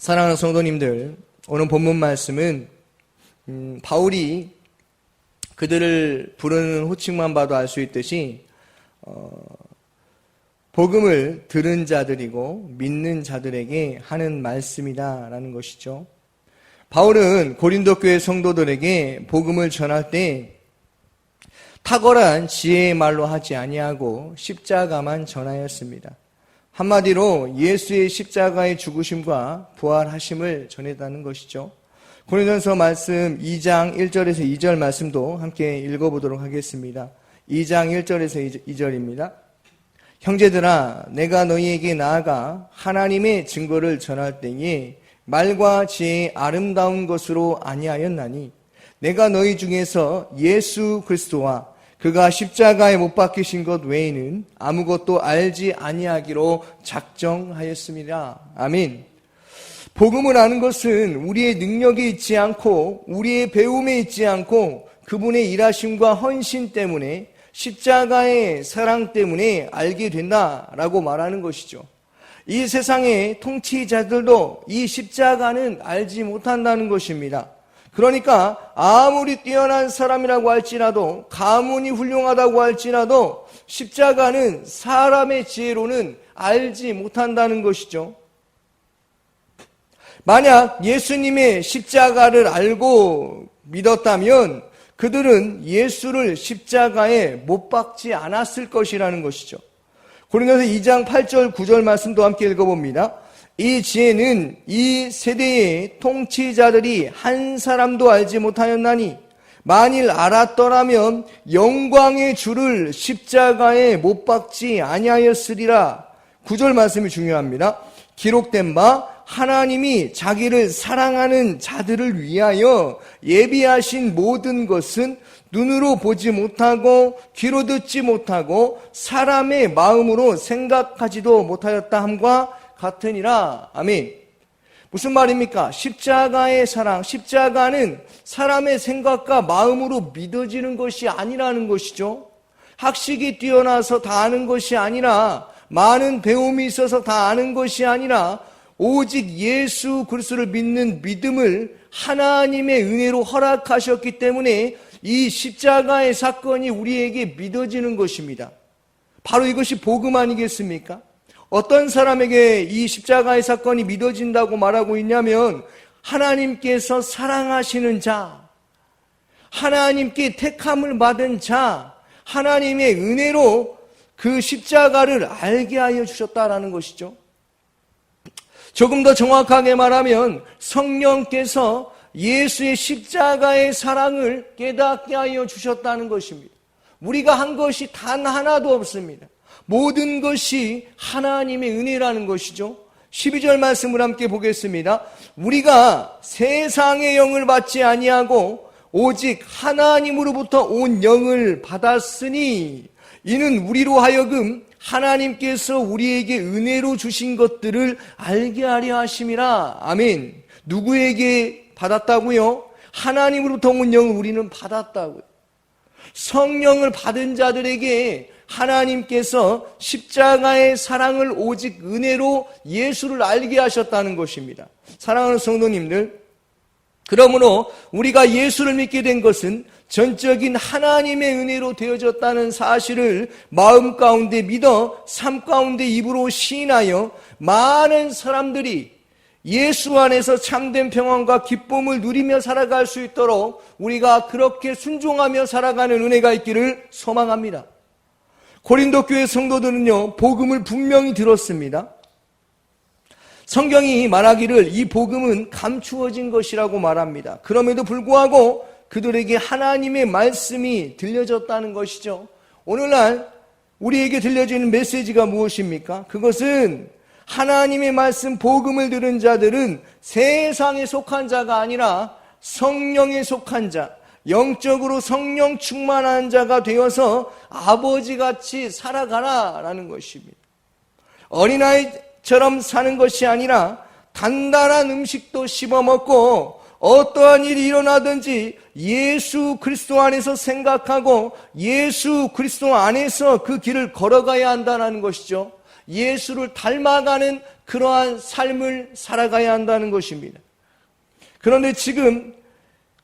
사랑하는 성도님들, 오늘 본문 말씀은 바울이 그들을 부르는 호칭만 봐도 알 수 있듯이 복음을 들은 자들이고 믿는 자들에게 하는 말씀이다라는 것이죠. 바울은 고린도 교회 성도들에게 복음을 전할 때 탁월한 지혜의 말로 하지 아니하고 십자가만 전하였습니다. 한마디로 예수의 십자가의 죽으심과 부활하심을 전했다는 것이죠. 고린도전서 말씀 2장 1절에서 2절 말씀도 함께 읽어보도록 하겠습니다. 2장 1절에서 2절입니다. 형제들아, 내가 너희에게 나아가 하나님의 증거를 전할 때에 말과 지혜의 아름다운 것으로 아니하였나니 내가 너희 중에서 예수 그리스도와 그가 십자가에 못 박히신 것 외에는 아무것도 알지 아니하기로 작정하였습니다. 아멘. 복음을 아는 것은 우리의 능력에 있지 않고 우리의 배움에 있지 않고 그분의 일하심과 헌신 때문에 십자가의 사랑 때문에 알게 된다라고 말하는 것이죠. 이 세상의 통치자들도 이 십자가는 알지 못한다는 것입니다. 그러니까 아무리 뛰어난 사람이라고 할지라도, 가문이 훌륭하다고 할지라도 십자가는 사람의 지혜로는 알지 못한다는 것이죠. 만약 예수님의 십자가를 알고 믿었다면 그들은 예수를 십자가에 못 박지 않았을 것이라는 것이죠. 고린도서 2장 8절 9절 말씀도 함께 읽어봅니다. 이 지혜는 이 세대의 통치자들이 한 사람도 알지 못하였나니 만일 알았더라면 영광의 주를 십자가에 못 박지 아니하였으리라. 9절 말씀이 중요합니다. 기록된 바 하나님이 자기를 사랑하는 자들을 위하여 예비하신 모든 것은 눈으로 보지 못하고 귀로 듣지 못하고 사람의 마음으로 생각하지도 못하였다 함과 같으니라. 아멘. 무슨 말입니까? 십자가의 사랑, 십자가는 사람의 생각과 마음으로 믿어지는 것이 아니라는 것이죠. 학식이 뛰어나서 다 아는 것이 아니라, 많은 배움이 있어서 다 아는 것이 아니라 오직 예수 그리스도를 믿는 믿음을 하나님의 은혜로 허락하셨기 때문에 이 십자가의 사건이 우리에게 믿어지는 것입니다. 바로 이것이 복음 아니겠습니까? 어떤 사람에게 이 십자가의 사건이 믿어진다고 말하고 있냐면 하나님께서 사랑하시는 자, 하나님께 택함을 받은 자, 하나님의 은혜로 그 십자가를 알게 하여 주셨다라는 것이죠. 조금 더 정확하게 말하면 성령께서 예수의 십자가의 사랑을 깨닫게 하여 주셨다는 것입니다. 우리가 한 것이 단 하나도 없습니다. 모든 것이 하나님의 은혜라는 것이죠. 12절 말씀을 함께 보겠습니다. 우리가 세상의 영을 받지 아니하고 오직 하나님으로부터 온 영을 받았으니 이는 우리로 하여금 하나님께서 우리에게 은혜로 주신 것들을 알게 하려 하심이라. 아멘. 누구에게 받았다고요? 하나님으로부터 온 영을 우리는 받았다고요. 성령을 받은 자들에게 하나님께서 십자가의 사랑을 오직 은혜로 예수를 알게 하셨다는 것입니다. 사랑하는 성도님들, 그러므로 우리가 예수를 믿게 된 것은 전적인 하나님의 은혜로 되어졌다는 사실을 마음 가운데 믿어 삶 가운데 입으로 시인하여 많은 사람들이 예수 안에서 참된 평안과 기쁨을 누리며 살아갈 수 있도록 우리가 그렇게 순종하며 살아가는 은혜가 있기를 소망합니다. 고린도 교회 성도들은요, 복음을 분명히 들었습니다. 성경이 말하기를 이 복음은 감추어진 것이라고 말합니다. 그럼에도 불구하고 그들에게 하나님의 말씀이 들려졌다는 것이죠. 오늘날 우리에게 들려지는 메시지가 무엇입니까? 그것은 하나님의 말씀 복음을 들은 자들은 세상에 속한 자가 아니라 성령에 속한 자, 영적으로 성령 충만한 자가 되어서 아버지같이 살아가라라는 것입니다. 어린아이처럼 사는 것이 아니라 단단한 음식도 씹어먹고 어떠한 일이 일어나든지 예수 그리스도 안에서 생각하고 예수 그리스도 안에서 그 길을 걸어가야 한다는 것이죠. 예수를 닮아가는 그러한 삶을 살아가야 한다는 것입니다. 그런데 지금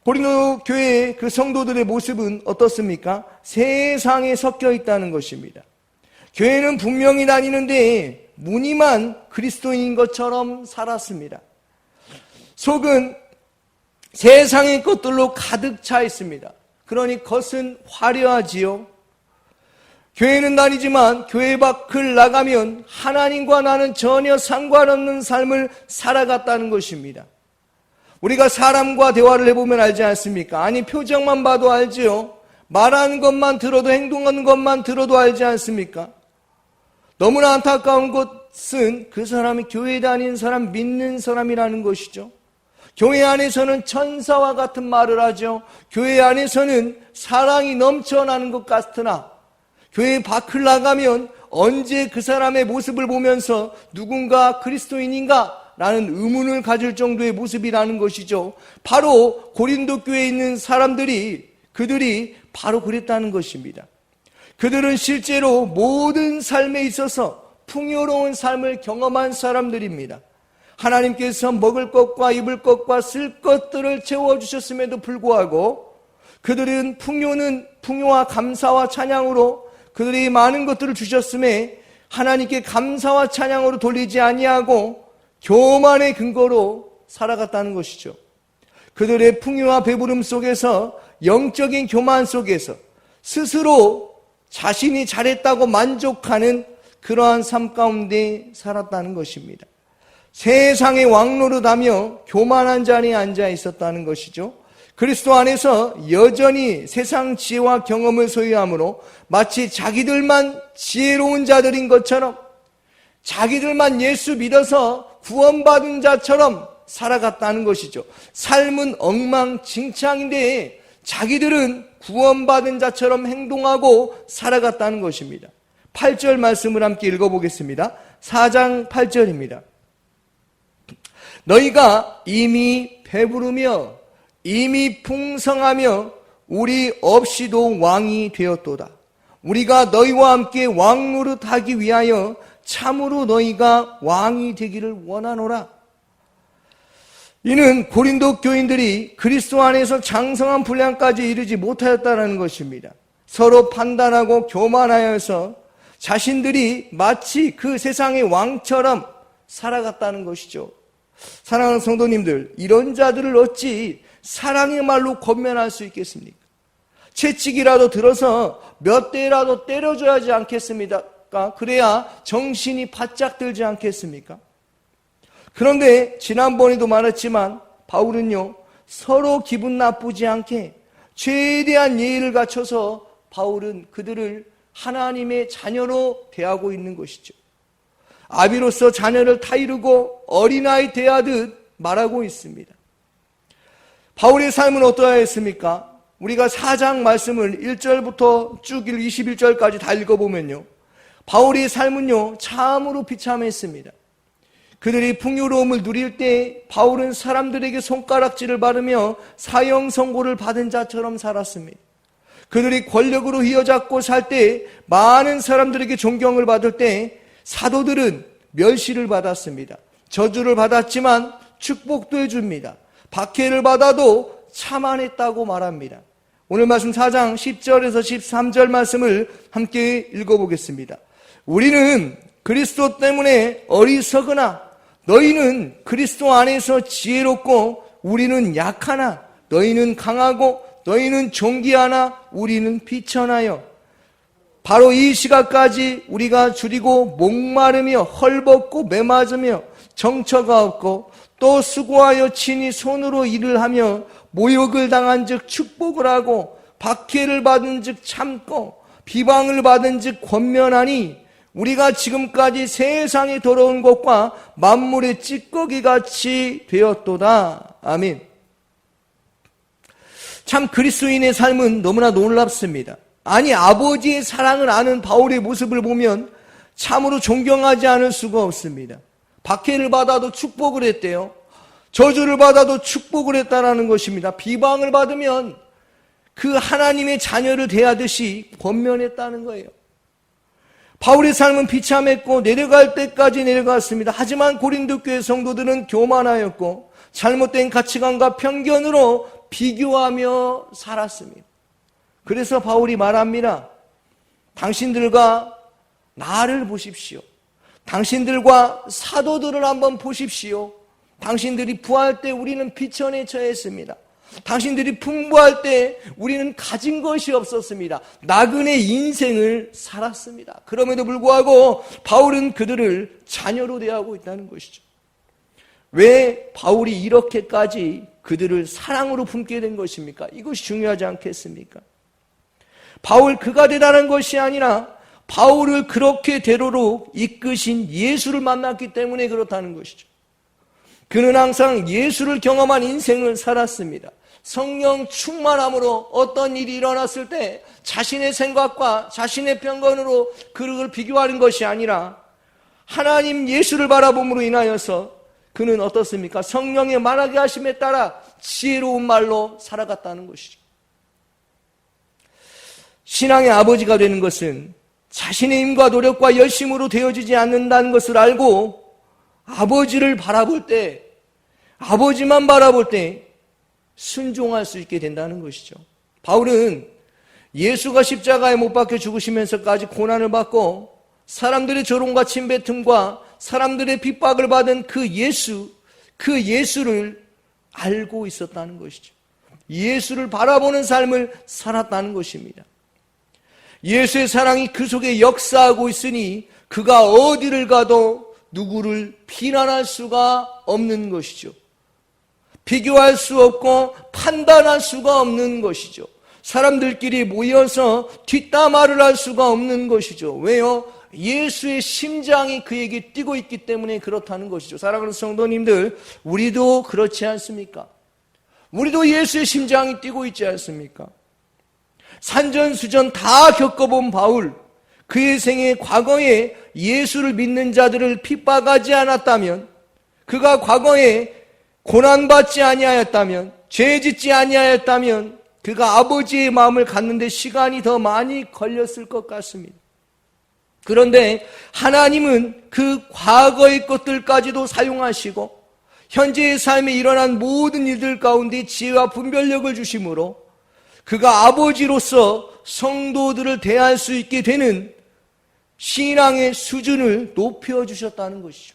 고린도 교회의 그 성도들의 모습은 어떻습니까? 세상에 섞여 있다는 것입니다. 교회는 분명히 다니는데 무늬만 그리스도인인 것처럼 살았습니다. 속은 세상의 것들로 가득 차 있습니다. 그러니 겉은 화려하지요. 교회는 다니지만 교회 밖을 나가면 하나님과 나는 전혀 상관없는 삶을 살아갔다는 것입니다. 우리가 사람과 대화를 해보면 알지 않습니까? 아니, 표정만 봐도 알지요. 말하는 것만 들어도, 행동하는 것만 들어도 알지 않습니까? 너무나 안타까운 것은 그 사람이 교회에 다니는 사람, 믿는 사람이라는 것이죠. 교회 안에서는 천사와 같은 말을 하죠. 교회 안에서는 사랑이 넘쳐나는 것 같으나 교회 밖을 나가면 언제 그 사람의 모습을 보면서 누군가 그리스도인인가? 라는 의문을 가질 정도의 모습이라는 것이죠. 바로 고린도 교회에 있는 그들이 바로 그랬다는 것입니다. 그들은 실제로 모든 삶에 있어서 풍요로운 삶을 경험한 사람들입니다. 하나님께서 먹을 것과 입을 것과 쓸 것들을 채워주셨음에도 불구하고 그들은 풍요와 감사와 찬양으로 그들이 많은 것들을 주셨음에 하나님께 감사와 찬양으로 돌리지 아니하고 교만의 근거로 살아갔다는 것이죠. 그들의 풍요와 배부름 속에서, 영적인 교만 속에서 스스로 자신이 잘했다고 만족하는 그러한 삶 가운데 살았다는 것입니다. 세상의 왕노릇하며 교만한 자리에 앉아 있었다는 것이죠. 그리스도 안에서 여전히 세상 지혜와 경험을 소유하므로 마치 자기들만 지혜로운 자들인 것처럼, 자기들만 예수 믿어서 구원받은 자처럼 살아갔다는 것이죠. 삶은 엉망진창인데 자기들은 구원받은 자처럼 행동하고 살아갔다는 것입니다. 8절 말씀을 함께 읽어보겠습니다. 4장 8절입니다. 너희가 이미 배부르며 이미 풍성하며 우리 없이도 왕이 되었도다. 우리가 너희와 함께 왕노릇하기 위하여 참으로 너희가 왕이 되기를 원하노라. 이는 고린도 교인들이 그리스도 안에서 장성한 분량까지 이르지 못하였다는 것입니다. 서로 판단하고 교만하여서 자신들이 마치 그 세상의 왕처럼 살아갔다는 것이죠. 사랑하는 성도님들, 이런 자들을 어찌 사랑의 말로 권면할 수 있겠습니까? 채찍이라도 들어서 몇 대라도 때려줘야지 않겠습니까? 그래야 정신이 바짝 들지 않겠습니까? 그런데 지난번에도 말했지만 바울은요, 서로 기분 나쁘지 않게 최대한 예의를 갖춰서 바울은 그들을 하나님의 자녀로 대하고 있는 것이죠. 아비로서 자녀를 타이르고 어린아이 대하듯 말하고 있습니다. 바울의 삶은 어떠하였습니까? 우리가 4장 말씀을 1절부터 쭉 21절까지 다 읽어보면요, 바울의 삶은요 참으로 비참했습니다. 그들이 풍요로움을 누릴 때 바울은 사람들에게 손가락질을 받으며 사형 선고를 받은 자처럼 살았습니다. 그들이 권력으로 휘어잡고 살 때 많은 사람들에게 존경을 받을 때 사도들은 멸시를 받았습니다. 저주를 받았지만 축복도 해줍니다. 박해를 받아도 참아냈다고 말합니다. 오늘 말씀 4장 10절에서 13절 말씀을 함께 읽어보겠습니다. 우리는 그리스도 때문에 어리석으나 너희는 그리스도 안에서 지혜롭고 우리는 약하나 너희는 강하고 너희는 존귀하나 우리는 비천하여 바로 이 시각까지 우리가 줄이고 목마르며 헐벗고 매맞으며 정처가 없고 또 수고하여 친히 손으로 일을 하며 모욕을 당한 즉 축복을 하고 박해를 받은 즉 참고 비방을 받은 즉 권면하니 우리가 지금까지 세상에 더러운 것과 만물의 찌꺼기같이 되었도다. 아멘. 참 그리스도인의 삶은 너무나 놀랍습니다. 아니, 아버지의 사랑을 아는 바울의 모습을 보면 참으로 존경하지 않을 수가 없습니다. 박해를 받아도 축복을 했대요. 저주를 받아도 축복을 했다라는 것입니다. 비방을 받으면 그 하나님의 자녀를 대하듯이 권면했다는 거예요. 바울의 삶은 비참했고 내려갈 때까지 내려갔습니다. 하지만 고린도 교회 성도들은 교만하였고 잘못된 가치관과 편견으로 비교하며 살았습니다. 그래서 바울이 말합니다. 당신들과 나를 보십시오. 당신들과 사도들을 한번 보십시오. 당신들이 부할 때 우리는 비천에 처했습니다. 당신들이 풍부할 때 우리는 가진 것이 없었습니다. 나그네 인생을 살았습니다. 그럼에도 불구하고 바울은 그들을 자녀로 대하고 있다는 것이죠. 왜 바울이 이렇게까지 그들을 사랑으로 품게 된 것입니까? 이것이 중요하지 않겠습니까? 바울 그가 대단한 것이 아니라 바울을 그렇게 대로로 이끄신 예수를 만났기 때문에 그렇다는 것이죠. 그는 항상 예수를 경험한 인생을 살았습니다. 성령 충만함으로 어떤 일이 일어났을 때 자신의 생각과 자신의 편견으로 그를 비교하는 것이 아니라 하나님 예수를 바라봄으로 인하여서 그는 어떻습니까? 성령의 말하게 하심에 따라 지혜로운 말로 살아갔다는 것이죠. 신앙의 아버지가 되는 것은 자신의 힘과 노력과 열심으로 되어지지 않는다는 것을 알고 아버지를 바라볼 때, 아버지만 바라볼 때 순종할 수 있게 된다는 것이죠. 바울은 예수가 십자가에 못 박혀 죽으시면서까지 고난을 받고 사람들의 조롱과 침뱉음과 사람들의 핍박을 받은 그 예수를 알고 있었다는 것이죠. 예수를 바라보는 삶을 살았다는 것입니다. 예수의 사랑이 그 속에 역사하고 있으니 그가 어디를 가도 누구를 비난할 수가 없는 것이죠. 비교할 수 없고 판단할 수가 없는 것이죠. 사람들끼리 모여서 뒷담화를 할 수가 없는 것이죠. 왜요? 예수의 심장이 그에게 뛰고 있기 때문에 그렇다는 것이죠. 사랑하는 성도님들, 우리도 그렇지 않습니까? 우리도 예수의 심장이 뛰고 있지 않습니까? 산전수전 다 겪어본 바울, 그의 생애 과거에 예수를 믿는 자들을 핍박하지 않았다면, 그가 과거에 고난받지 아니하였다면, 죄짓지 아니하였다면 그가 아버지의 마음을 갖는데 시간이 더 많이 걸렸을 것 같습니다. 그런데 하나님은 그 과거의 것들까지도 사용하시고 현재의 삶에 일어난 모든 일들 가운데 지혜와 분별력을 주심으로 그가 아버지로서 성도들을 대할 수 있게 되는 신앙의 수준을 높여주셨다는 것이죠.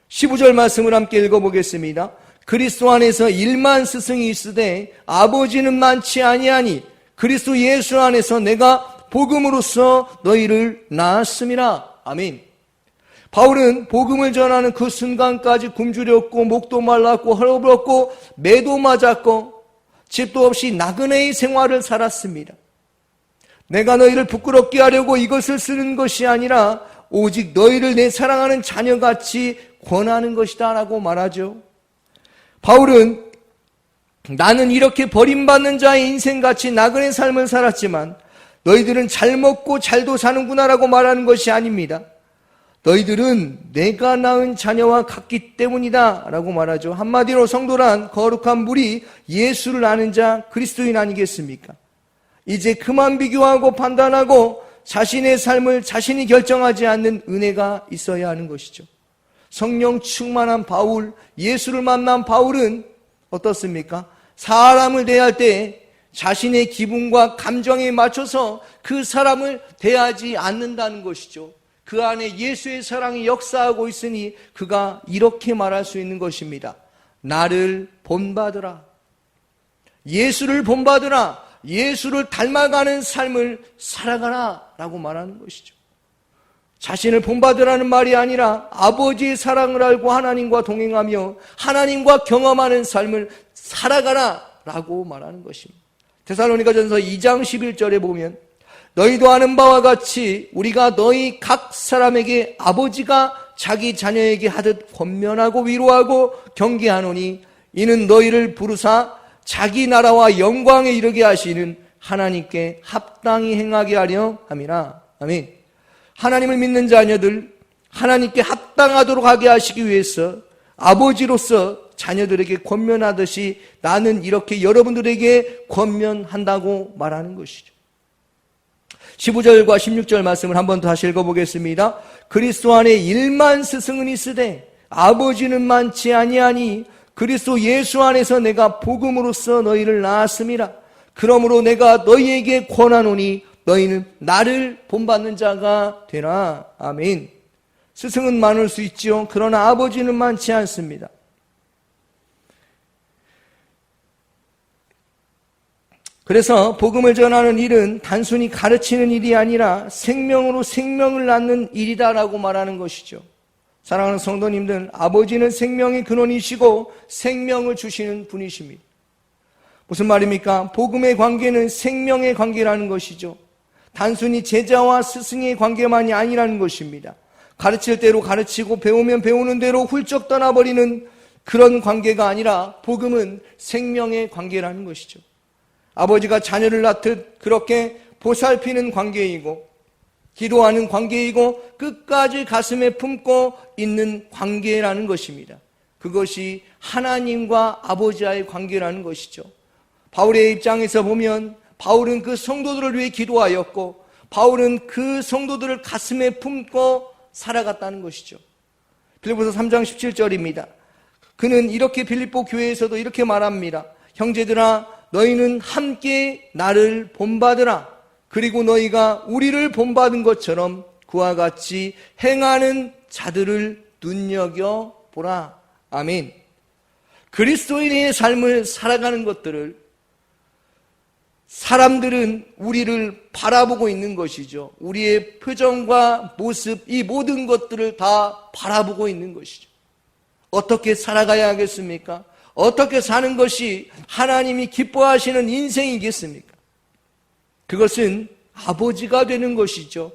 15절 말씀을 함께 읽어보겠습니다. 그리스도 안에서 1만 스승이 있으되 아버지는 많지 아니하니 그리스도 예수 안에서 내가 복음으로써 너희를 낳았음이라. 아멘. 바울은 복음을 전하는 그 순간까지 굶주렸고 목도 말랐고 헐벗고 매도 맞았고 집도 없이 나그네의 생활을 살았습니다. 내가 너희를 부끄럽게 하려고 이것을 쓰는 것이 아니라 오직 너희를 내 사랑하는 자녀같이 권하는 것이다 라고 말하죠. 바울은 나는 이렇게 버림받는 자의 인생같이 나그네 삶을 살았지만 너희들은 잘 먹고 잘도 사는구나 라고 말하는 것이 아닙니다. 너희들은 내가 낳은 자녀와 같기 때문이다 라고 말하죠. 한마디로 성도란 거룩한 물이 예수를 아는 자 그리스도인 아니겠습니까? 이제 그만 비교하고 판단하고 자신의 삶을 자신이 결정하지 않는 은혜가 있어야 하는 것이죠. 성령 충만한 바울, 예수를 만난 바울은 어떻습니까? 사람을 대할 때 자신의 기분과 감정에 맞춰서 그 사람을 대하지 않는다는 것이죠. 그 안에 예수의 사랑이 역사하고 있으니 그가 이렇게 말할 수 있는 것입니다. 나를 본받으라. 예수를 본받으라. 예수를 닮아가는 삶을 살아가라 라고 말하는 것이죠. 자신을 본받으라는 말이 아니라 아버지의 사랑을 알고 하나님과 동행하며 하나님과 경험하는 삶을 살아가라 라고 말하는 것입니다. 데살로니가전서 2장 11절에 보면 너희도 아는 바와 같이 우리가 너희 각 사람에게 아버지가 자기 자녀에게 하듯 권면하고 위로하고 경계하노니 이는 너희를 부르사 자기 나라와 영광에 이르게 하시는 하나님께 합당히 행하게 하려 함이라. 아멘. 하나님을 믿는 자녀들 하나님께 합당하도록 하게 하시기 위해서 아버지로서 자녀들에게 권면하듯이 나는 이렇게 여러분들에게 권면한다고 말하는 것이죠. 15절과 16절 말씀을 한 번 더 다시 읽어보겠습니다. 그리스도 안에 1만 스승은 있으되 아버지는 많지 아니하니 그리스도 예수 안에서 내가 복음으로써 너희를 낳았음이라. 그러므로 내가 너희에게 권하노니 너희는 나를 본받는 자가 되라. 아멘. 스승은 많을 수 있지요. 그러나 아버지는 많지 않습니다. 그래서 복음을 전하는 일은 단순히 가르치는 일이 아니라 생명으로 생명을 낳는 일이다라고 말하는 것이죠. 사랑하는 성도님들, 아버지는 생명의 근원이시고 생명을 주시는 분이십니다. 무슨 말입니까? 복음의 관계는 생명의 관계라는 것이죠. 단순히 제자와 스승의 관계만이 아니라는 것입니다. 가르칠 대로 가르치고 배우면 배우는 대로 훌쩍 떠나버리는 그런 관계가 아니라 복음은 생명의 관계라는 것이죠. 아버지가 자녀를 낳듯 그렇게 보살피는 관계이고 기도하는 관계이고 끝까지 가슴에 품고 있는 관계라는 것입니다. 그것이 하나님과 아버지와의 관계라는 것이죠. 바울의 입장에서 보면 바울은 그 성도들을 위해 기도하였고 바울은 그 성도들을 가슴에 품고 살아갔다는 것이죠. 빌립보서 3장 17절입니다. 그는 이렇게 빌립보 교회에서도 이렇게 말합니다. 형제들아 너희는 함께 나를 본받으라. 그리고 너희가 우리를 본받은 것처럼 그와 같이 행하는 자들을 눈여겨보라. 아멘. 그리스도인의 삶을 살아가는 것들을 사람들은 우리를 바라보고 있는 것이죠. 우리의 표정과 모습, 이 모든 것들을 다 바라보고 있는 것이죠. 어떻게 살아가야 하겠습니까? 어떻게 사는 것이 하나님이 기뻐하시는 인생이겠습니까? 그것은 아버지가 되는 것이죠.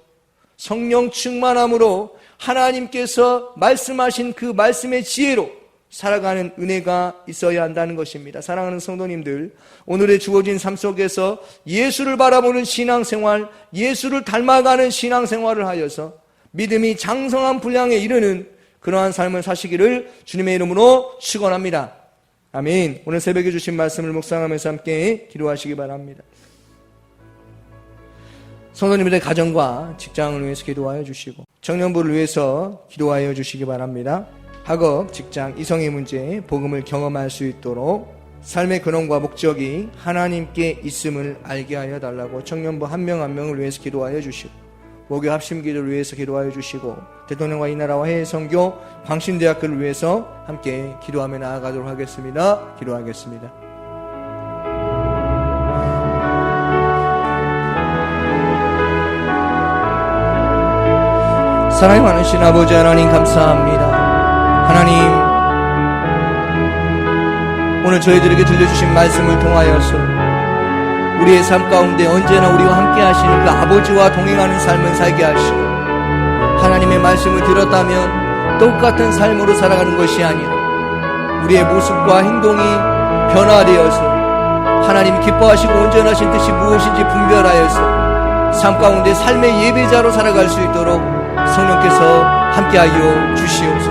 성령 충만함으로 하나님께서 말씀하신 그 말씀의 지혜로 살아가는 은혜가 있어야 한다는 것입니다. 사랑하는 성도님들, 오늘의 주어진 삶 속에서 예수를 바라보는 신앙생활, 예수를 닮아가는 신앙생활을 하여서 믿음이 장성한 분량에 이르는 그러한 삶을 사시기를 주님의 이름으로 축원합니다. 아멘. 오늘 새벽에 주신 말씀을 묵상하면서 함께 기도하시기 바랍니다. 성도님들의 가정과 직장을 위해서 기도하여 주시고 청년부를 위해서 기도하여 주시기 바랍니다. 학업, 직장, 이성의 문제, 복음을 경험할 수 있도록 삶의 근원과 목적이 하나님께 있음을 알게 하여 달라고 청년부 한 명 한 명을 위해서 기도하여 주시고 목요 합심기도를 위해서 기도하여 주시고 대통령과 이 나라와 해외 선교, 광신대학교를 위해서 함께 기도하며 나아가도록 하겠습니다. 기도하겠습니다. 사랑이 많으신 아버지 하나님 감사합니다. 하나님, 오늘 저희들에게 들려주신 말씀을 통하여서 우리의 삶 가운데 언제나 우리와 함께 하시는 그 아버지와 동행하는 삶을 살게 하시고 하나님의 말씀을 들었다면 똑같은 삶으로 살아가는 것이 아니라 우리의 모습과 행동이 변화되어서 하나님이 기뻐하시고 온전하신 뜻이 무엇인지 분별하여서 삶 가운데 삶의 예배자로 살아갈 수 있도록 성령께서 함께하여 주시옵소서.